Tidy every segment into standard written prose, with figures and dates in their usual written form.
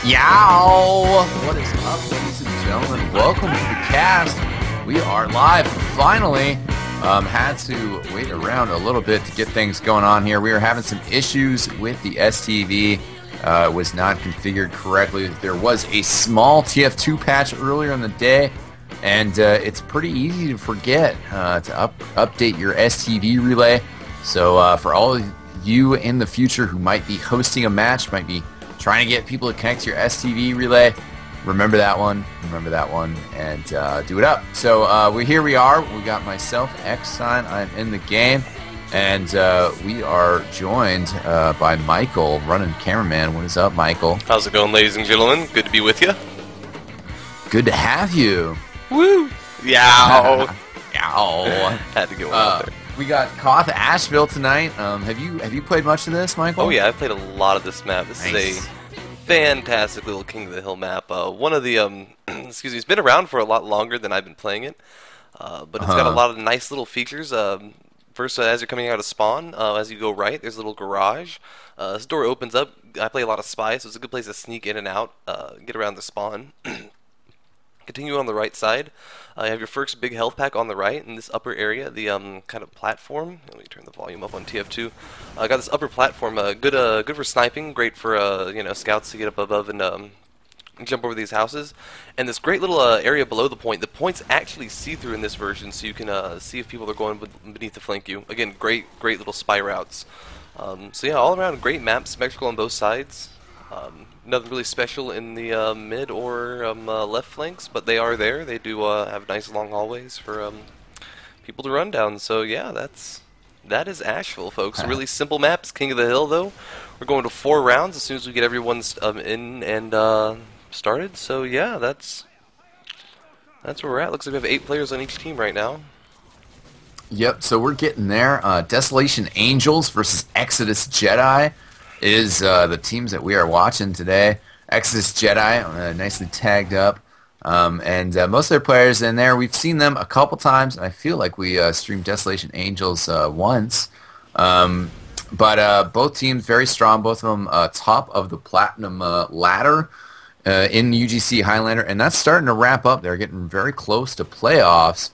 Yow! What is up, ladies and gentlemen? Welcome to the cast. We are live, finally. Had to wait around a little bit to get things going on here. We were having some issues with the STV. It was not configured correctly. There was a small TF2 patch earlier in the day, and it's pretty easy to forget to update your STV relay. So for all of you in the future who might be hosting a match, might be trying to get people to connect to your STV relay, remember that one, and do it up. So here we are. We got myself, X-Sign. I'm in the game, and we are joined by Michael, running cameraman. What is up, Michael? How's it going, ladies and gentlemen? Good to be with you. Good to have you. Woo! Yow! Yow! Had to get one out there. We got Koth Asheville tonight. Have you played much of this, Michael? Oh yeah, I played a lot of this map. This is a fantastic little King of the Hill map. One of the excuse me, it's been around for a lot longer than I've been playing it, but it's got a lot of nice little features. First, as you're coming out of spawn, as you go right, there's a little garage. This door opens up. I play a lot of spies, so it's a good place to sneak in and out, get around the spawn. Continue on the right side. You have your first big health pack on the right in this upper area, the kind of platform. Let me turn the volume up on TF2. I got this upper platform, good for sniping, great for you know, scouts to get up above and jump over these houses. And this great little area below the point. The point's actually see-through in this version, so you can see if people are going beneath to flank you. Again, great little spy routes. So yeah, all around great map, symmetrical on both sides. Nothing really special in the mid or left flanks, but they are there. They do have nice long hallways for people to run down. So yeah, that is Asheville, folks. Really simple maps. King of the Hill, though. We're going to 4 rounds as soon as we get everyone in and started. So yeah, that's where we're at. Looks like we have 8 players on each team right now. Yep. So we're getting there. Desolation Angels versus ExJedi is the teams that we are watching today. ExJedi, nicely tagged up, and most of their players in there. We've seen them a couple times, and I feel like we streamed Desolation Angels once. But both teams very strong, both of them top of the Platinum ladder in UGC Highlander, and that's starting to wrap up. They're getting very close to playoffs,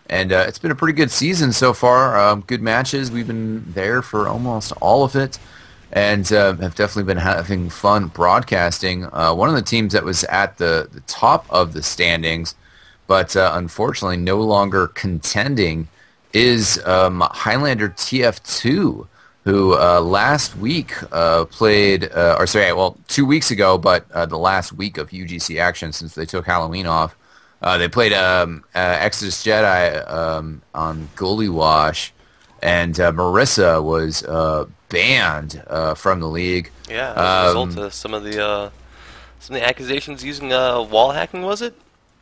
and it's been a pretty good season so far. Good matches. We've been there for almost all of it, and have definitely been having fun broadcasting. One of the teams that was at the top of the standings, but unfortunately no longer contending, is Highlander TF2, who last week played, 2 weeks ago, but the last week of UGC action since they took Halloween off, they played ExJedi on Goalie Wash, and Marissa was banned from the league. Yeah, as a result of some of the accusations using wall hacking, was it?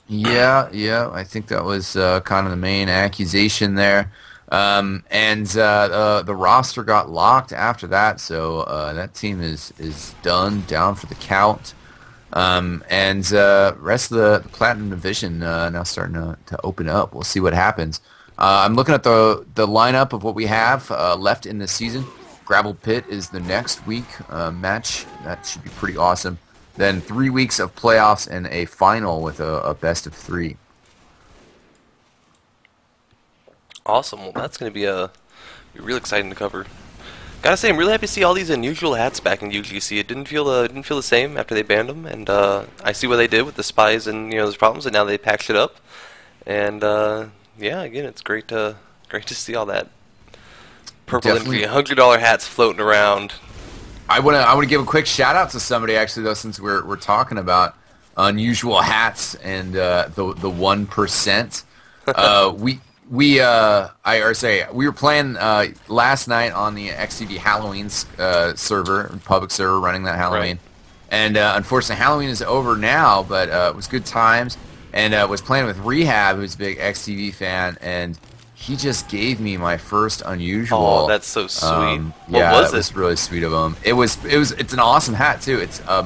Yeah, I think that was kind of the main accusation there. And the roster got locked after that, so that team is down for the count. And rest of the Platinum Division now starting to open up. We'll see what happens. I'm looking at the lineup of what we have left in this season. Gravel Pit is the next week match. That should be pretty awesome. Then 3 weeks of playoffs and a final with a best of 3. Awesome. Well, that's going to be real exciting to cover. Gotta say, I'm really happy to see all these unusual hats back in UGC. It didn't feel the same after they banned them, and I see what they did with the spies and those problems, and now they patched it up. And yeah, again, it's great to see all that purple and green $100 hats floating around. I wanna give a quick shout out to somebody actually, though, since we're talking about unusual hats and the 1%. We were playing last night on the XTV Halloween server, public server, running that Halloween, and unfortunately Halloween is over now, but it was good times, and was playing with Rehab, who's a big XTV fan, and he just gave me my first unusual. Oh, that's so sweet. Yeah, that was really sweet of him. It's an awesome hat too. It's a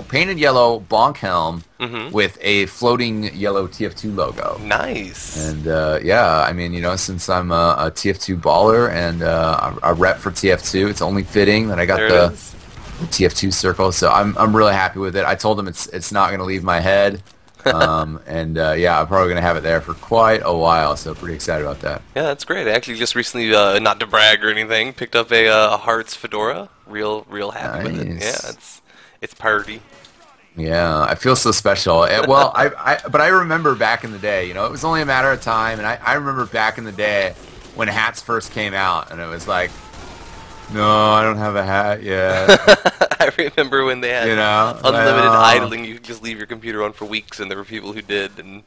painted yellow bonk helm with a floating yellow TF2 logo. Nice. And yeah, I mean, since I'm a TF2 baller and a rep for TF2, it's only fitting that I got the TF2 circle. So I'm really happy with it. I told him it's not going to leave my head. Yeah, I'm probably going to have it there for quite a while, so pretty excited about that. Yeah, that's great. I actually just recently, not to brag or anything, picked up a Hearts fedora. Real happy with it. Yeah, it's party. Yeah, I feel so special. Well, but I remember back in the day, you know, it was only a matter of time, and I remember back in the day when hats first came out, and it was like, no, I don't have a hat yet. I remember when they had unlimited idling. You could just leave your computer on for weeks, and there were people who did, and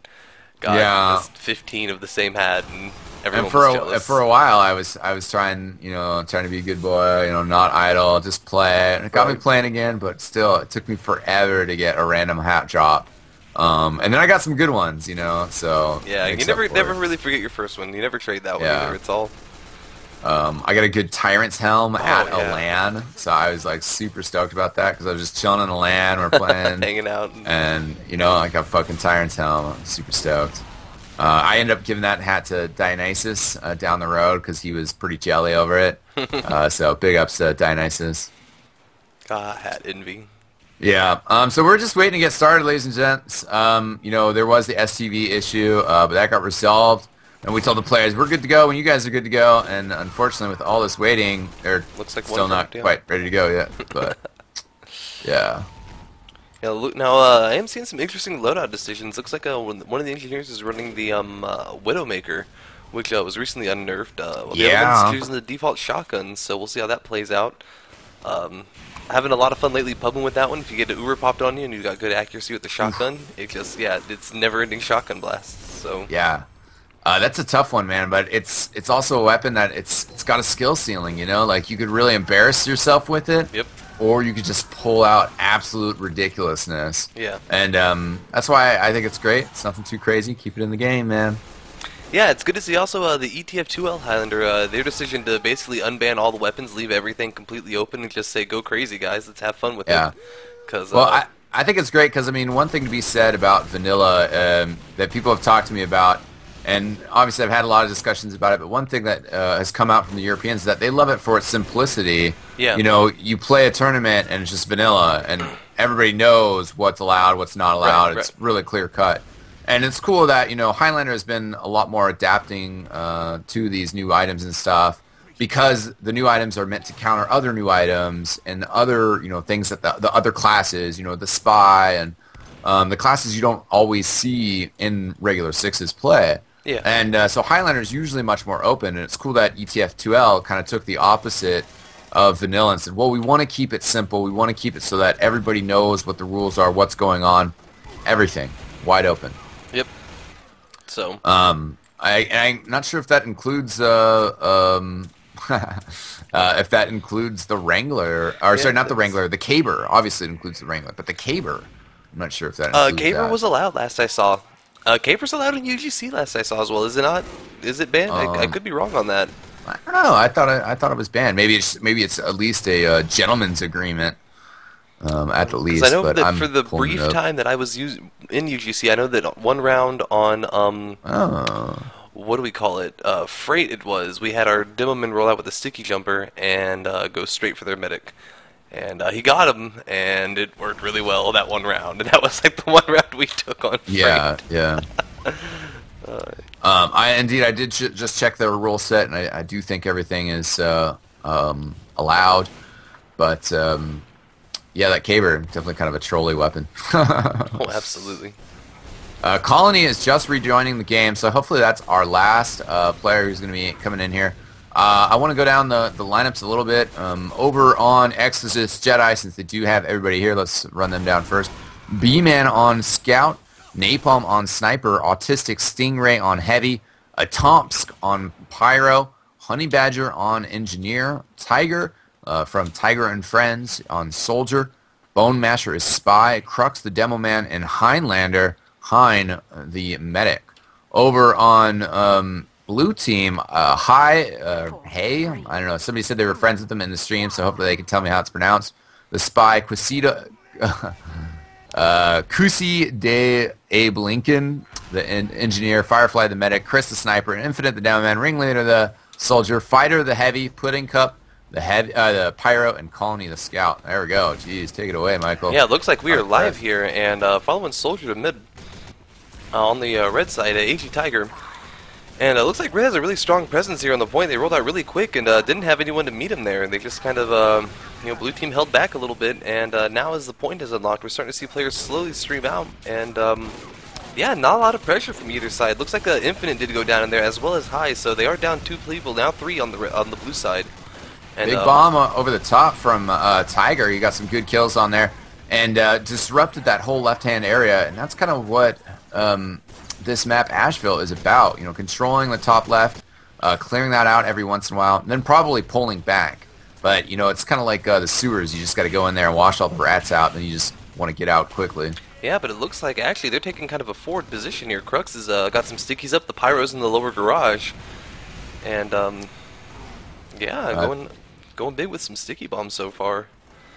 got just 15 of the same hat, and everyone was jealous. For a while, I was trying to be a good boy, not idle, just play. And it got me playing again, but still, it took me forever to get a random hat drop. And then I got some good ones, So yeah, you never really forget your first one. You never trade that one either. It's all. I got a good Tyrant's helm at a LAN, so I was like super stoked about that because I was just chilling in a LAN, we're playing, hanging out, and I got fucking Tyrant's helm. I'm super stoked. I ended up giving that hat to Dionysus down the road because he was pretty jelly over it. So big ups to Dionysus. Hat envy. Yeah. So we're just waiting to get started, ladies and gents. There was the STV issue, but that got resolved. And we told the players, we're good to go when you guys are good to go. And unfortunately, with all this waiting, they're still not quite ready to go yet. But, yeah. Yeah, look, now I am seeing some interesting loadout decisions. Looks like one of the engineers is running the Widowmaker, which was recently unnerved. The other one's choosing the default shotguns, so we'll see how that plays out. Having a lot of fun lately pubbing with that one. If you get an Uber popped on you and you got good accuracy with the shotgun, it's never-ending shotgun blasts. So yeah. That's a tough one, man, but it's also a weapon that it's got a skill ceiling, Like, you could really embarrass yourself with it. Yep. Or you could just pull out absolute ridiculousness. Yeah. And that's why I think it's great. It's nothing too crazy. Keep it in the game, man. Yeah, it's good to see also the ETF2L Highlander, their decision to basically unban all the weapons, leave everything completely open, and just say, go crazy, guys. Let's have fun with it. Well, I think it's great because, one thing to be said about vanilla that people have talked to me about, and obviously I've had a lot of discussions about it, but one thing that has come out from the Europeans is that they love it for its simplicity. Yeah. You play a tournament and it's just vanilla, and everybody knows what's allowed, what's not allowed. It's really clear cut. And it's cool that, Highlander has been a lot more adapting to these new items and stuff, because the new items are meant to counter other new items and other, things that the other classes, the spy and the classes you don't always see in regular sixes play. Yeah. And so Highlander is usually much more open, and it's cool that ETF2L kind of took the opposite of vanilla and said, well, we want to keep it simple. We want to keep it so that everybody knows what the rules are, what's going on, everything, wide open. Yep. So. I'm not sure if that includes if that includes the Wrangler, or sorry, not the Wrangler, the Caber. Obviously, it includes the Wrangler, but the Caber, I'm not sure if that includes Caber that. was allowed last I saw. Caber's allowed in UGC last I saw as well. Is it not? Is it banned? I could be wrong on that. I don't know. I thought it was banned. Maybe it's at least a gentleman's agreement. At the least, I know but that I'm for the brief time that I was in UGC, I know that one round on what do we call it? Freight. It was. We had our demoman roll out with a sticky jumper and go straight for their medic. And he got him, and it worked really well that one round. And that was like the one round we took on Freight. Yeah. I did just check the rule set, and I do think everything is allowed. But yeah, that Caber, definitely kind of a trolley weapon. Oh, absolutely. Colony is just rejoining the game, so hopefully that's our last player who's going to be coming in here. I want to go down the lineups a little bit. Over on ExJedi, since they do have everybody here, let's run them down first. B-Man on Scout, Napalm on Sniper, Autistic Stingray on Heavy, Atomsk on Pyro, Honey Badger on Engineer, Tiger from Tiger and Friends on Soldier, Bone Masher is Spy, Crux the Demo Man, and Highlander, Hein the Medic. Over on Blue Team, Hey, I don't know, somebody said they were friends with them in the stream, so hopefully they can tell me how it's pronounced. The Spy, Quisita, Kusi de Abe Lincoln, the Engineer, Firefly the Medic, Chris the Sniper, Infinite the Downman, Ringleader the Soldier, Fighter the Heavy, Pudding Cup, the Pyro, and Colony the Scout. There we go. Jeez, take it away, Michael. Yeah, it looks like we are live here, and following Soldier to mid on the red side, AG Tiger. And it looks like Red has a really strong presence here on the point. They rolled out really quick and didn't have anyone to meet him there. They just kind of, blue team held back a little bit, and now as the point is unlocked, we're starting to see players slowly stream out. And, yeah, not a lot of pressure from either side. Looks like Infinite did go down in there as well as High, so they are down 2 people, now 3 on the blue side. And, big bomb over the top from Tiger. He got some good kills on there and disrupted that whole left-hand area, and that's kind of what this map Asheville is about, controlling the top left, clearing that out every once in a while, and then probably pulling back. But, it's kind of like the sewers. You just got to go in there and wash all the rats out, and you just want to get out quickly. Yeah, but it looks like actually they're taking kind of a forward position here. Crux has got some stickies up, the Pyro's in the lower garage. And, yeah, going big with some sticky bombs so far.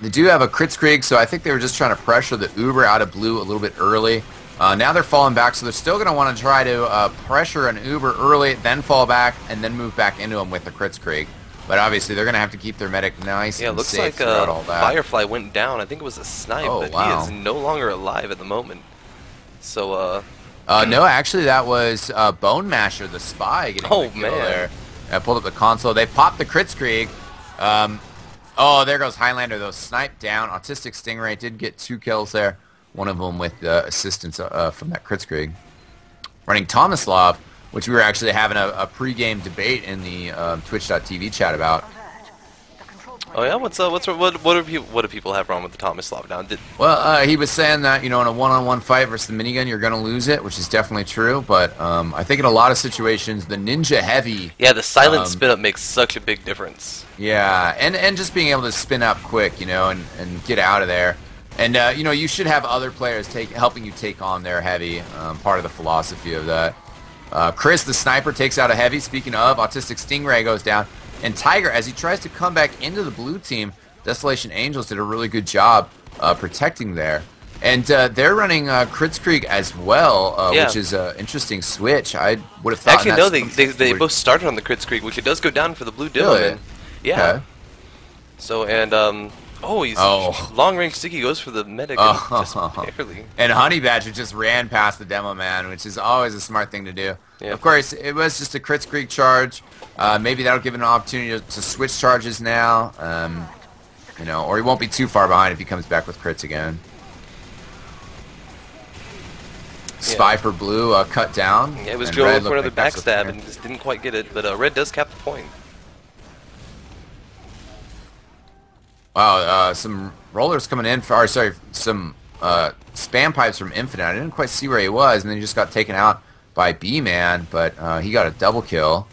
They do have a Kritzkrieg, so I think they were just trying to pressure the Uber out of blue a little bit early. Now they're falling back, so they're still going to want to try to pressure an Uber early, then fall back, and then move back into him with the Kritzkrieg. But obviously, they're going to have to keep their medic nice and safe throughout all that. Firefly went down. I think it was a snipe, but he is no longer alive at the moment. So, no, actually, that was Bone Masher, the spy, getting the kill there. I pulled up the console. They popped the Kritzkrieg. Oh, there goes Highlander, though. Sniped down. Autistic Stingray did get 2 kills there. One of them with assistance from that Kritzkrieg. Running Tomislav, which we were actually having a pre-game debate in the Twitch.tv chat about. Oh yeah, what do people have wrong with the Tomislav now? Well, he was saying that in a one-on-one fight versus the minigun, you're going to lose it, which is definitely true. But I think in a lot of situations, the ninja heavy. Yeah, the silent spin up makes such a big difference. Yeah, and just being able to spin up quick, and get out of there. And, you should have other players helping you take on their heavy, part of the philosophy of that. Chris, the sniper, takes out a heavy. Speaking of, Autistic Stingray goes down. And Tiger, as he tries to come back into the blue team, Desolation Angels did a really good job protecting there. And they're running Kritzkrieg as well, which is an interesting switch. I would have thought... Actually, no, they both started on the Kritzkrieg, which it does go down for the blue Dylan. Really? Yeah. Okay. So, and... long-range sticky goes for the medic just barely. And Honey Badger just ran past the demo man, which is always a smart thing to do. Yeah. Of course, it was just a Kritzkrieg charge. Maybe that'll give him an opportunity to switch charges now. Or he won't be too far behind if he comes back with crits again. Spy for blue cut down. Yeah, it was going for another backstab and just didn't quite get it, but Red does cap the point. Wow, some rollers coming in for, some spam pipes from Infinite. I didn't quite see where he was, and then he just got taken out by B-Man, but he got a double kill.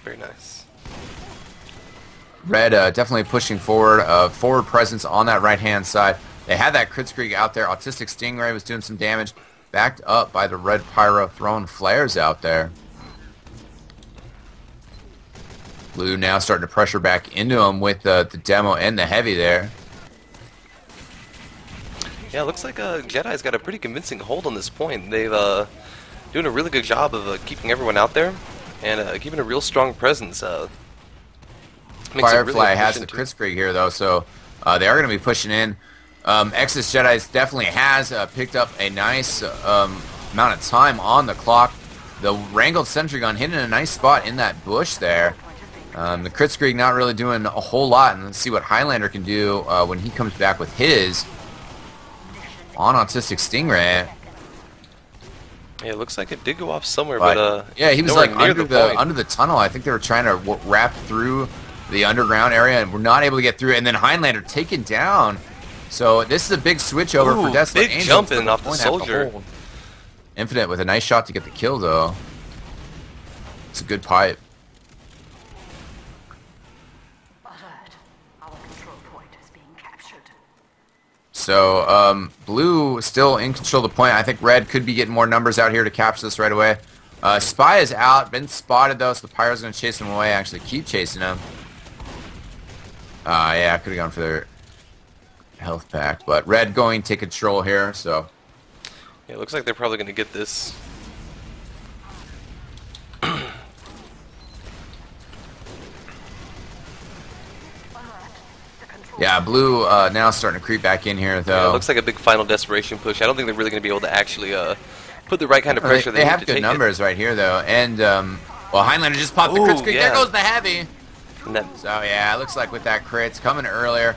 Very nice. Red definitely pushing forward, forward presence on that right-hand side. They had that Kritzkrieg out there. Autistic Stingray was doing some damage, backed up by the Red Pyro throwing flares out there. Blue now starting to pressure back into him with the demo and the heavy there. Yeah, it looks like Jedi's got a pretty convincing hold on this point. They've doing a really good job of keeping everyone out there and keeping a real strong presence. Firefly really has the Kritzkrieg here, though, so they are going to be pushing in. ExJedi definitely has picked up a nice amount of time on the clock. The Wrangled Sentry Gun hitting a nice spot in that bush there. The Kritzkrieg not really doing a whole lot, and let's see what Highlander can do when he comes back with his on Autistic Stingray. Yeah, it looks like it did go off somewhere, but yeah, he was like under the tunnel. I think they were trying to wrap through the underground area, and we're not able to get through. And then Highlander taken down. So this is a big switch over for DesA. Big jumping off the soldier. Infinite with a nice shot to get the kill, though. It's a good pipe. So, blue still in control of the point. I think red could be getting more numbers out here to capture this right away. Spy is out. Been spotted, though, so the Pyro's going to chase him away. Actually, keep chasing him. Yeah, could have gone for their health pack. But red going to take control here, so... Yeah, it looks like they're probably going to get this. Yeah, blue now starting to creep back in here, though. Yeah, it looks like a big final desperation push. I don't think they're really going to be able to actually put the right kind of pressure They need have to good take numbers right here, though. And, well, Highlander just popped the crit screen. Yeah. There goes the heavy. That, So, yeah, it looks like with that crit, it's coming earlier.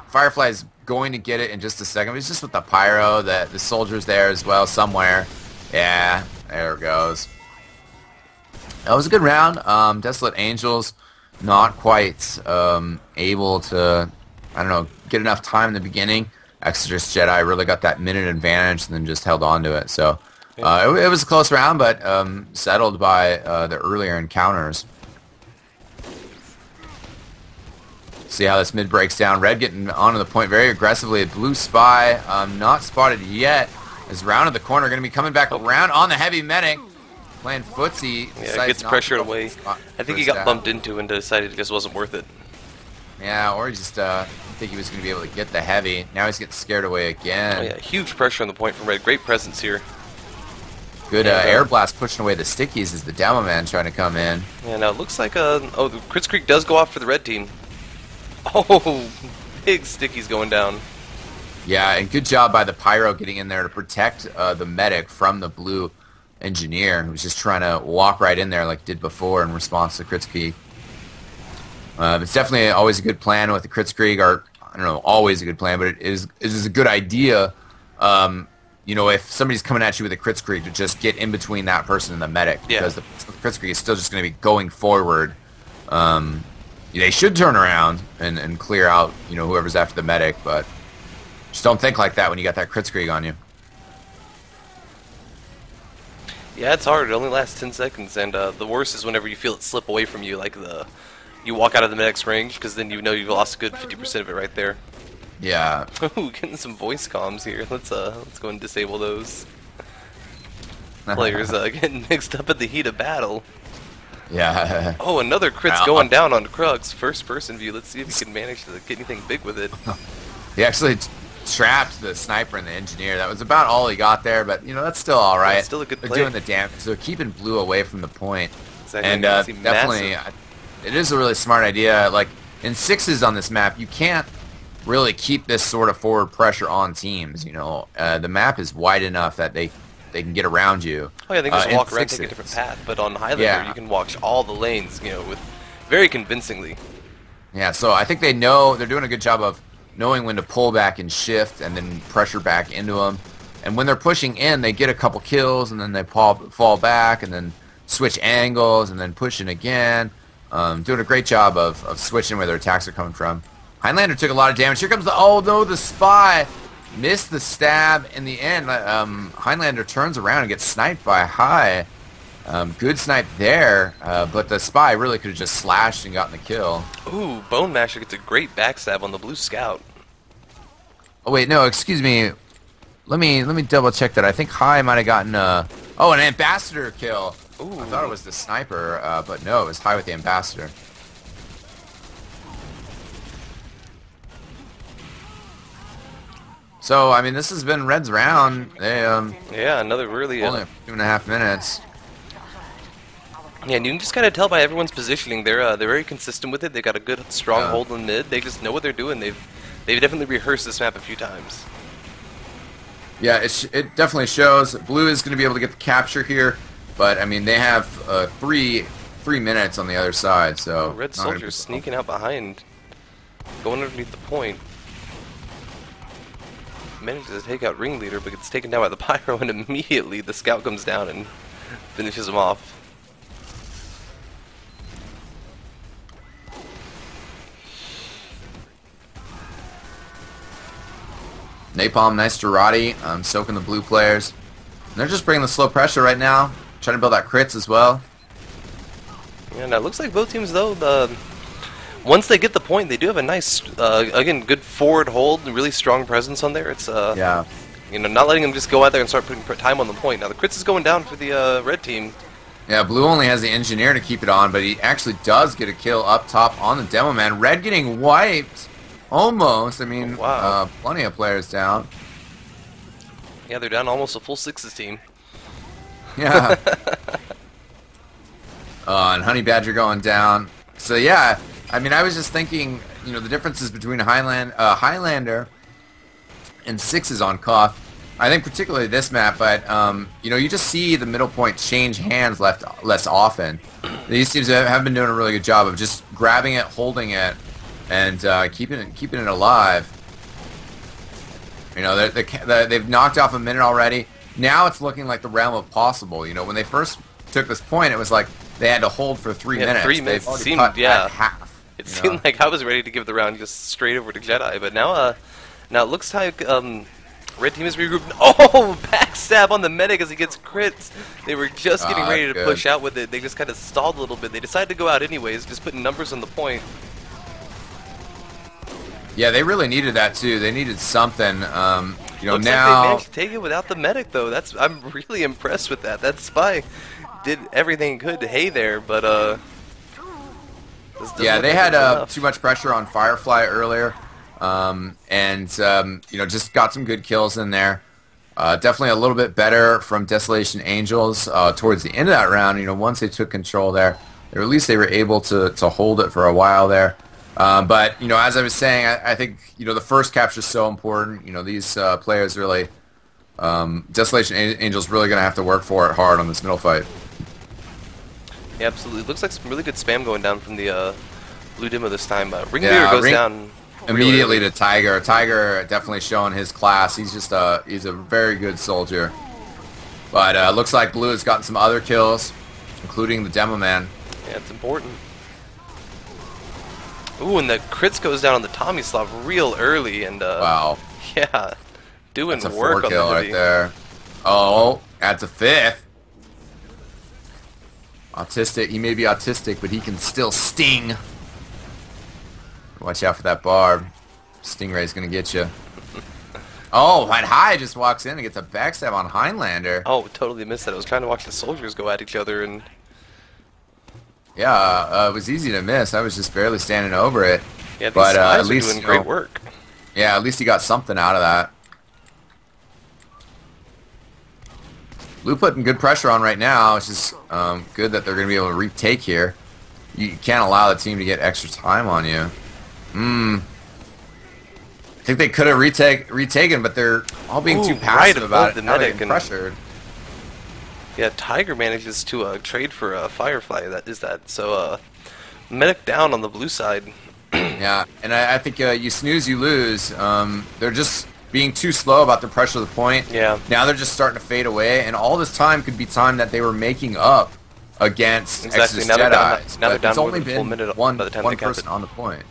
Firefly's going to get it in just a second. It's just with the pyro, the soldier's there as well somewhere. Yeah, there it goes. That was a good round. Desolate Angels not quite able to, I don't know, get enough time in the beginning. ExJedi really got that minute advantage and then just held on to it. So it was a close round, but settled by the earlier encounters. See how this mid breaks down. Red getting onto the point very aggressively. Blue Spy not spotted yet. Is rounded the corner. Going to be coming back around on the heavy medic. Playing footsie. Yeah, gets pressured away. I think he got bumped into and decided it just wasn't worth it. Yeah, or he just didn't think he was going to be able to get the heavy. Now he's getting scared away again. Oh, yeah, huge pressure on the point from Red. Great presence here. Good air blast pushing away the stickies as the demo man trying to come in. Yeah, now it looks like the Crits Creek does go off for the red team. Oh, big stickies going down. Yeah, and good job by the pyro getting in there to protect the medic from the blue engineer who was just trying to walk right in there like he did before in response to Crits Creek. It's definitely always a good plan with the Crits Creek, or I don't know, always a good plan, but it is a good idea. You know, if somebody's coming at you with a Crits Creek, to just get in between that person and the medic, because the Crits Creek is still just going to be going forward. They should turn around and clear out, you know, whoever's after the medic, but just don't think like that when you got that Crits Creek on you. Yeah, it's hard. It only lasts 10 seconds, and the worst is whenever you feel it slip away from you, like you walk out of the medic's range, because then you know you've lost a good 50% of it right there. Yeah. Ooh, getting some voice comms here. Let's go and disable those. Players getting mixed up in the heat of battle. Yeah. Oh, another crit's going down on Krug's first-person view. Let's see if he can manage to get anything big with it. He actually trapped the sniper and the engineer. That was about all he got there, but you know that's still all right. Still a good play. They're doing the damage. So they're keeping blue away from the point. Exactly. And definitely, it is a really smart idea. Like in sixes on this map, you can't really keep this sort of forward pressure on teams. You know, the map is wide enough that they can get around you. Oh yeah, they can just walk around, take a different path. But on Highlander, you can watch all the lanes, you know, with very convincingly. Yeah, so I think they know they're doing a good job of knowing when to pull back and shift and then pressure back into them. And when they're pushing in, they get a couple kills and then they fall back and then switch angles and then pushing again. Doing a great job of switching where their attacks are coming from. Highlander took a lot of damage. Here comes the spy. Missed the stab in the end. Highlander turns around and gets sniped by High. Good snipe there, but the spy really could have just slashed and gotten the kill. Ooh, Bone Masher gets a great backstab on the blue scout. Oh wait, no, excuse me. Let me double check that. I think High might have gotten an ambassador kill. Ooh. I thought it was the sniper, but no, it was High with the ambassador. So I mean, this has been Red's round. They yeah, another really only 2.5 minutes. Yeah, and you can just kind of tell by everyone's positioning. They're very consistent with it. They got a good strong hold in mid. They just know what they're doing. They've definitely rehearsed this map a few times. Yeah, it definitely shows. Blue is going to be able to get the capture here, but I mean they have 3 minutes on the other side. So Red Soldier's sneaking out behind, going underneath the point. Manages to take out Ringleader, but gets taken down by the pyro, and immediately the scout comes down and finishes him off. Napalm, nice Gerati, soaking the blue players. And they're just bringing the slow pressure right now, trying to build out crits as well. Yeah, now it looks like both teams, though, once they get the point, they do have a nice, again, good forward hold, really strong presence on there. It's, yeah. You know, not letting them just go out there and start putting time on the point. Now the crits is going down for the red team. Yeah, blue only has the engineer to keep it on, but he actually does get a kill up top on the demo man. Red getting wiped. Almost. I mean, plenty of players down. Yeah, they're down almost a full sixes team. Yeah. And Honey Badger going down. So yeah, I mean, I was just thinking the differences between Highlander and sixes on Koth. I think particularly this map, but you just see the middle point change hands less often. These teams have been doing a really good job of just grabbing it, holding it, and keeping it alive. They've knocked off a minute already. Now it's looking like the realm of possible. When they first took this point, it was like they had to hold for 3 minutes. 3 minutes They've already seemed, cut at half. It seemed like I was ready to give the round just straight over to Jedi, but now it looks like red team is regrouped. Oh, backstab on the medic as he gets crits. They were just getting ready to push out with it. They just kind of stalled a little bit. They decided to go out anyways, just putting numbers on the point. Yeah, they really needed that too. They needed something. Looks now like they managed to take it without the medic though. I'm really impressed with that. That spy did everything he could to hay there, but yeah, they had too much pressure on Firefly earlier, and just got some good kills in there. Definitely a little bit better from Desolation Angels towards the end of that round. Once they took control there, or at least they were able to hold it for a while there. But as I was saying, I think the first capture is so important. These players really, Desolation Angels really going to have to work for it hard on this middle fight. Yeah, absolutely. Looks like some really good spam going down from the blue demo this time. Ringleader goes down immediately to Tiger. Tiger definitely showing his class. He's just he's a very good soldier. But looks like blue has gotten some other kills, including the demo man. Yeah, it's important. Ooh, and the crits goes down on the Tomislav real early, and wow. Yeah, doing that's a work 4 on kill the right there. Oh, that's a 5th. Autistic. He may be autistic, but he can still sting. Watch out for that barb. Stingray's gonna get you. Oh, and High just walks in and gets a backstab on Highlander. Oh, totally missed that. I was trying to watch the soldiers go at each other, and yeah, it was easy to miss. I was just barely standing over it. Yeah, these guys are doing great work. Yeah, at least he got something out of that. Blue putting good pressure on right now. It's just good that they're going to be able to retake here. You can't allow the team to get extra time on you. I think they could have retaken, but they're all being too passive about it. Now they're getting pressured. Yeah, Tiger manages to trade for Firefly. So medic down on the blue side. Yeah, and I think you snooze, you lose. They're just being too slow about the pressure of the point. Yeah. Now they're just starting to fade away, and all this time could be time that they were making up against Exodus Jedi. Now they're down it's only more than a full been minute one by the time one they cap person it. on the point.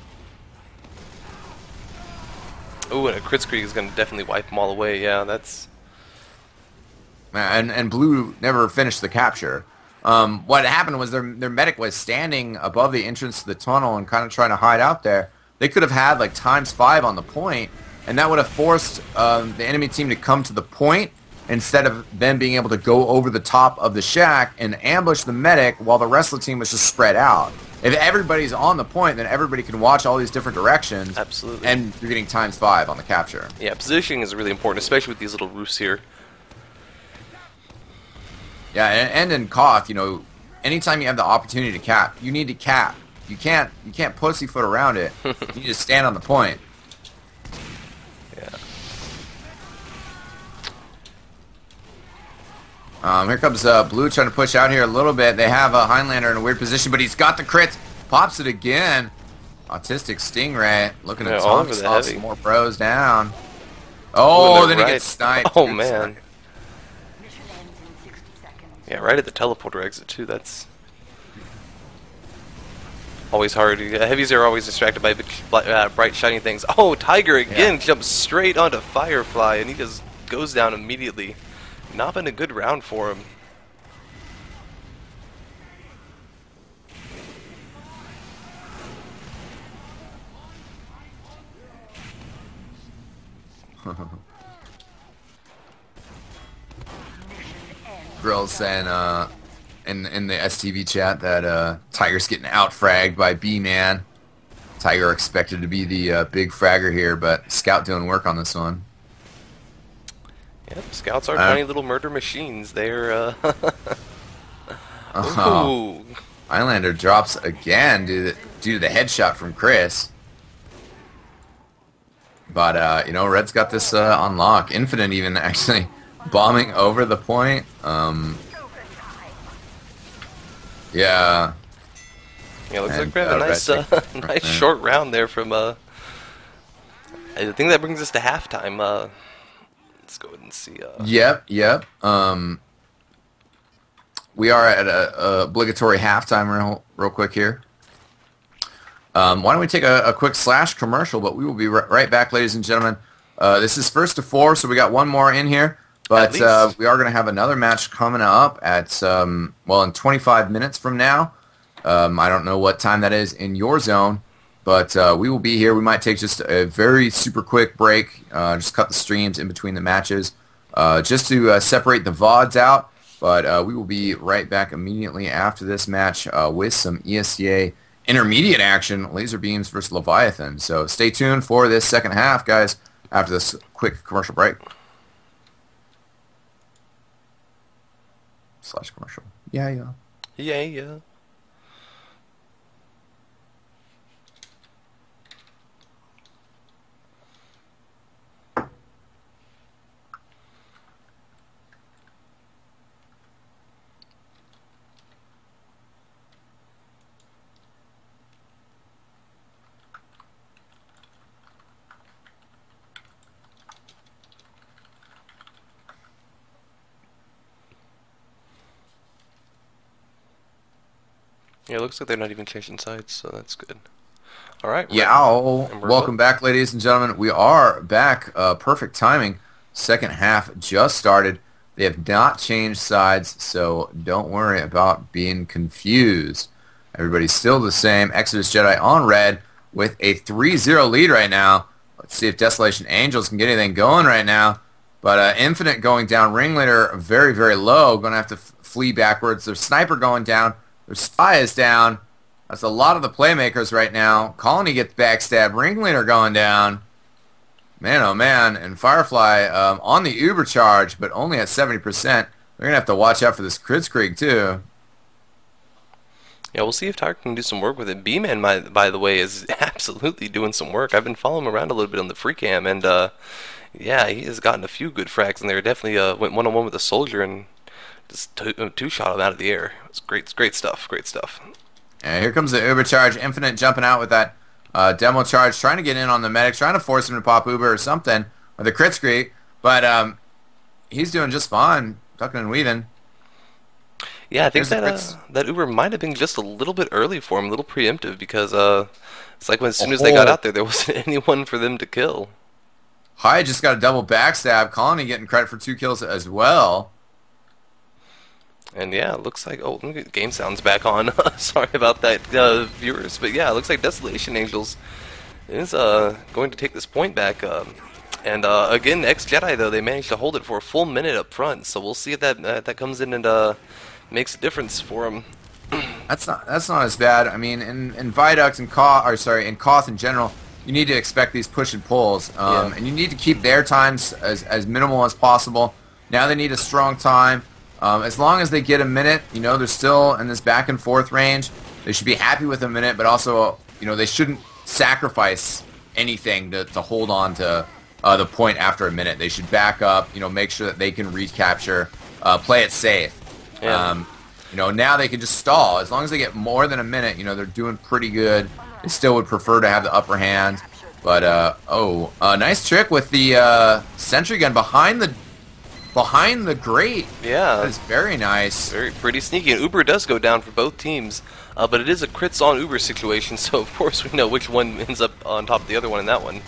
Ooh, and a crit streak is going to definitely wipe them all away. Yeah, that's. And blue never finished the capture. What happened was their medic was standing above the entrance to the tunnel and kind of trying to hide out there. They could have had like ×5 on the point, and that would have forced the enemy team to come to the point instead of them being able to go over the top of the shack and ambush the medic while the rest of the team was just spread out. If everybody's on the point, then everybody can watch all these different directions. Absolutely. And you're getting ×5 on the capture. Yeah, positioning is really important, especially with these little roofs here. Yeah, and in Koth, anytime you have the opportunity to cap, you need to cap. You can't pussyfoot around it. You need to stand on the point. Yeah. Here comes blue trying to push out here a little bit. They have a Highlander in a weird position, but he's got the crits. Pops it again. Autistic Stingray looking to taunt some more pros down. Oh, then he gets sniped. Oh, man. Yeah, right at the teleporter exit, too. That's always hard. Heavies are always distracted by bright, shiny things. Oh, Tiger again jumps straight onto Firefly, and he just goes down immediately. Not been a good round for him. Girls saying in the STV chat that Tiger's getting out-fragged by B-Man. Tiger expected to be the big fragger here, but Scout doing work on this one. Yep, Scouts are tiny little murder machines. They're Highlander drops again due to the headshot from Chris. But, you know, Red's got this on lock. Infinite even actually bombing over the point. Yeah. Yeah, looks like we have a nice, nice short round there from, I think that brings us to halftime. Let's go ahead and see. Yep. We are at a obligatory halftime real quick here. Why don't we take a quick slash commercial, but we will be right back, ladies and gentlemen. This is first to 4, so we got one more in here. But we are going to have another match coming up at, well, in 25 minutes from now. I don't know what time that is in your zone, but we will be here. We might take just a very super quick break, just cut the streams in between the matches, just to separate the VODs out. But we will be right back immediately after this match with some ESEA intermediate action, Laser Beams versus Leviathan. So stay tuned for this second half, guys, after this quick commercial break. Slash commercial. Yeah. Yeah, it looks like they're not even changing sides, so that's good. All right. Welcome back, ladies and gentlemen. We are back. Perfect timing. Second half just started. They have not changed sides, so don't worry about being confused. Everybody's still the same. ExJedi on red with a 3-0 lead right now. Let's see if Desolation Angels can get anything going right now. But Infinite going down. Ringleader very, very low. Going to have to flee backwards. Their Sniper going down. Their Spy is down. That's a lot of the playmakers right now. Colony gets backstabbed. Ringleader going down. Man, oh man. And Firefly on the Uber charge, but only at 70%. They're going to have to watch out for this Kritzkrieg, too. Yeah, we'll see if Tiger can do some work with it. B-Man, by the way, is absolutely doing some work. I've been following him around a little bit on the free cam, and yeah, he has gotten a few good frags in there. Definitely went one-on-one with a soldier and just two-shot him out of the air. It's great stuff. And here comes the Uber charge. Infinite jumping out with that demo charge, trying to get in on the medic, trying to force him to pop Uber or something with a Kritzkrieg, but he's doing just fine, ducking and weaving. Yeah, I think that Uber might have been just a little bit early for him, a little preemptive, because it's like as soon as they got out there, there wasn't anyone for them to kill. High just got a double backstab. Colony getting credit for 2 kills as well. And yeah, it looks like, oh, let me get game sounds back on. Sorry about that, viewers. But yeah, it looks like Desolation Angels is going to take this point back. And again, ExJedi, though, they managed to hold it for a full minute up front. So we'll see if that comes in and makes a difference for them. That's not as bad. I mean, in Viaduct and Koth in general, you need to expect these push and pulls, and you need to keep their times as minimal as possible. Now they need a strong time. As long as they get a minute, you know, they're still in this back and forth range. They should be happy with a minute, but also, you know, they shouldn't sacrifice anything to hold on to the point after a minute. They should back up, you know, make sure that they can recapture, play it safe. Yeah. You know, now they can just stall. As long as they get more than a minute, you know, they're doing pretty good. They still would prefer to have the upper hand. But, nice trick with the sentry gun behind the grate. Yeah. That is very nice. Pretty sneaky. And Uber does go down for both teams, but it is a crits on Uber situation, so of course we know which one ends up on top of the other one in that one.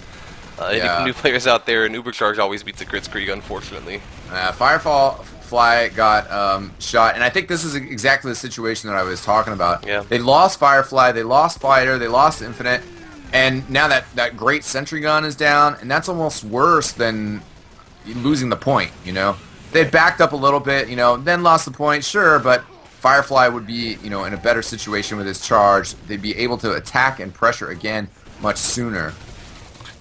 Any new players out there, an Uber charge always beats a Kritzkrieg, unfortunately. Firefly got shot, and I think this is exactly the situation that I was talking about. Yeah. They lost Firefly, they lost Fighter, they lost Infinite, and now that great sentry gun is down, and that's almost worse than losing the point, you know. If they'd backed up a little bit, you know, then lost the point, sure, but Firefly would be, you know, in a better situation with his charge. They'd be able to attack and pressure again much sooner.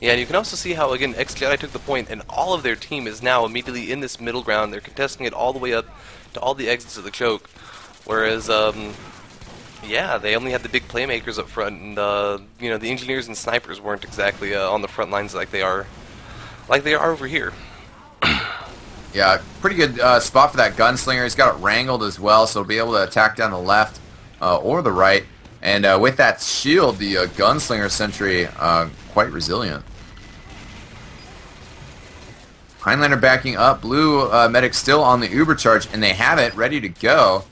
Yeah, and you can also see how, again, ExJedi took the point, and all of their team is now immediately in this middle ground. They're contesting it all the way up to all the exits of the choke. Whereas, yeah, they only had the big playmakers up front, and, you know, the engineers and snipers weren't exactly on the front lines like they are like they are over here. Yeah, pretty good spot for that gunslinger. He's got it wrangled as well, so he'll be able to attack down the left or the right. And with that shield, the gunslinger sentry quite resilient. Highlander backing up. Blue medic still on the Uber charge, and they have it ready to go.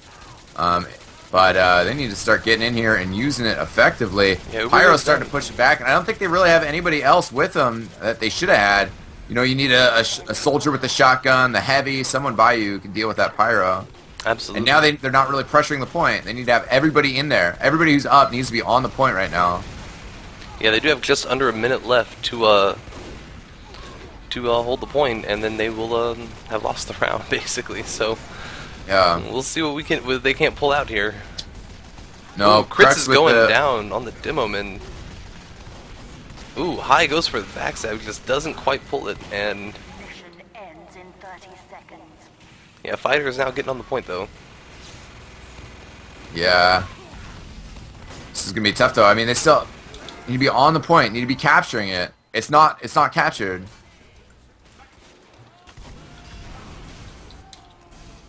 But they need to start getting in here and using it effectively. Yeah, Pyro's starting to push it back, and I don't think they really have anybody else with them that they should have had. You know, you need a soldier with a shotgun, the heavy, someone by you who can deal with that Pyro. Absolutely. And now they're not really pressuring the point. They need to have everybody in there. Everybody who's up needs to be on the point right now. Yeah, they do have just under a minute left to hold the point, and then they will have lost the round, basically. So yeah, we'll see what they can't pull out here. No, ooh, Crits is going down on the demo man. Ooh, High goes for the backstab, just doesn't quite pull it, and mission ends in 30 seconds. Yeah, Fighter is now getting on the point though. Yeah, this is gonna be tough though. I mean, they still need to be on the point, need to be capturing it. It's not captured.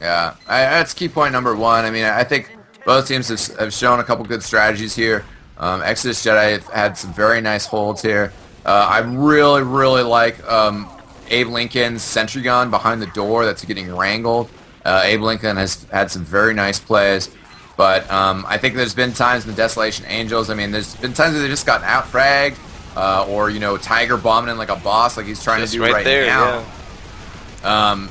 Yeah, that's key point number one. I mean, I think both teams have shown a couple good strategies here. ExJedi have had some very nice holds here. I really like Abe Lincoln's sentry gun behind the door that's getting wrangled. Abe Lincoln has had some very nice plays. But I think there's been times in the Desolation Angels, I mean, there's been times where they just gotten out-fragged, or, you know, Tiger bombing in like a boss like he's trying just to do right there, now. Yeah.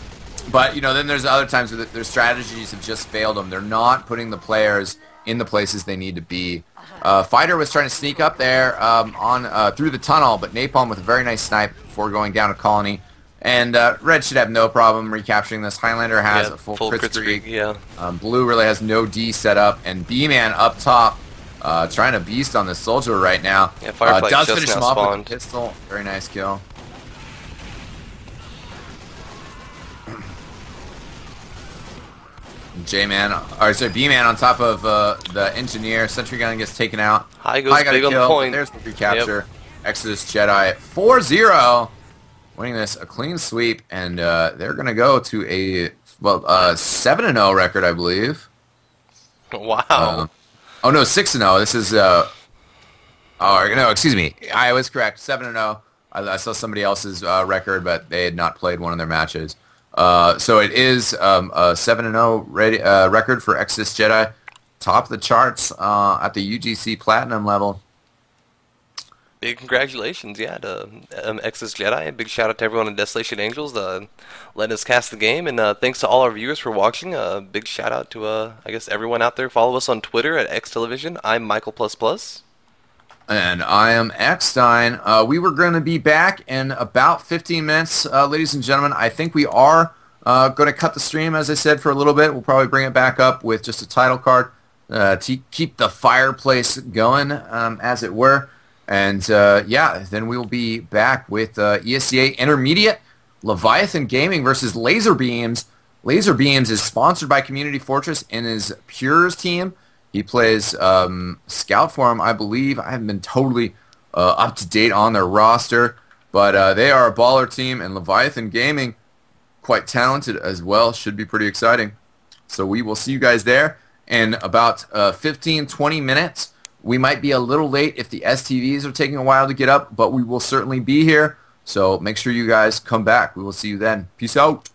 But, you know, then there's other times where their strategies have just failed them. They're not putting the players in the places they need to be. Fighter was trying to sneak up there through the tunnel, but Napalm with a very nice snipe before going down to Colony. And Red should have no problem recapturing this. Highlander has a full crit streak. Yeah. Blue really has no D set up, and B-Man up top trying to beast on this soldier right now. Yeah, Firefly does just finish now him off spawned. with a pistol. Very nice kill. B-Man on top of the engineer. Sentry gun gets taken out. High goes big on the point. There's the recapture. Yep. ExJedi 4-0. Winning this a clean sweep, and they're going to go to a 7-0 record, I believe. Wow. Oh no, 6-0. This is no, excuse me. I was correct. 7-0. I saw somebody else's record, but they had not played one of their matches. So it is a 7-0 record for ExJedi, top of the charts at the UGC Platinum level. Big congratulations, yeah, to ExJedi, and big shout out to everyone in Desolation Angels letting us cast the game, and thanks to all our viewers for watching. Big shout out to I guess everyone out there. Follow us on Twitter at XTelevision. I'm Michael++. And I am Eckstein. We were going to be back in about 15 minutes, ladies and gentlemen. I think we are going to cut the stream, as I said, for a little bit. We'll probably bring it back up with just a title card to keep the fireplace going, as it were. And, yeah, then we'll be back with ESEA Intermediate, Leviathan Gaming versus Laser Beams. Laser Beams is sponsored by Community Fortress and is Pure's team. He plays Scout for him, I believe. I haven't been totally up to date on their roster, but they are a baller team, and Leviathan Gaming, quite talented as well. Should be pretty exciting. So we will see you guys there in about 15-20 minutes. We might be a little late if the STVs are taking a while to get up, but we will certainly be here. So make sure you guys come back. We will see you then. Peace out.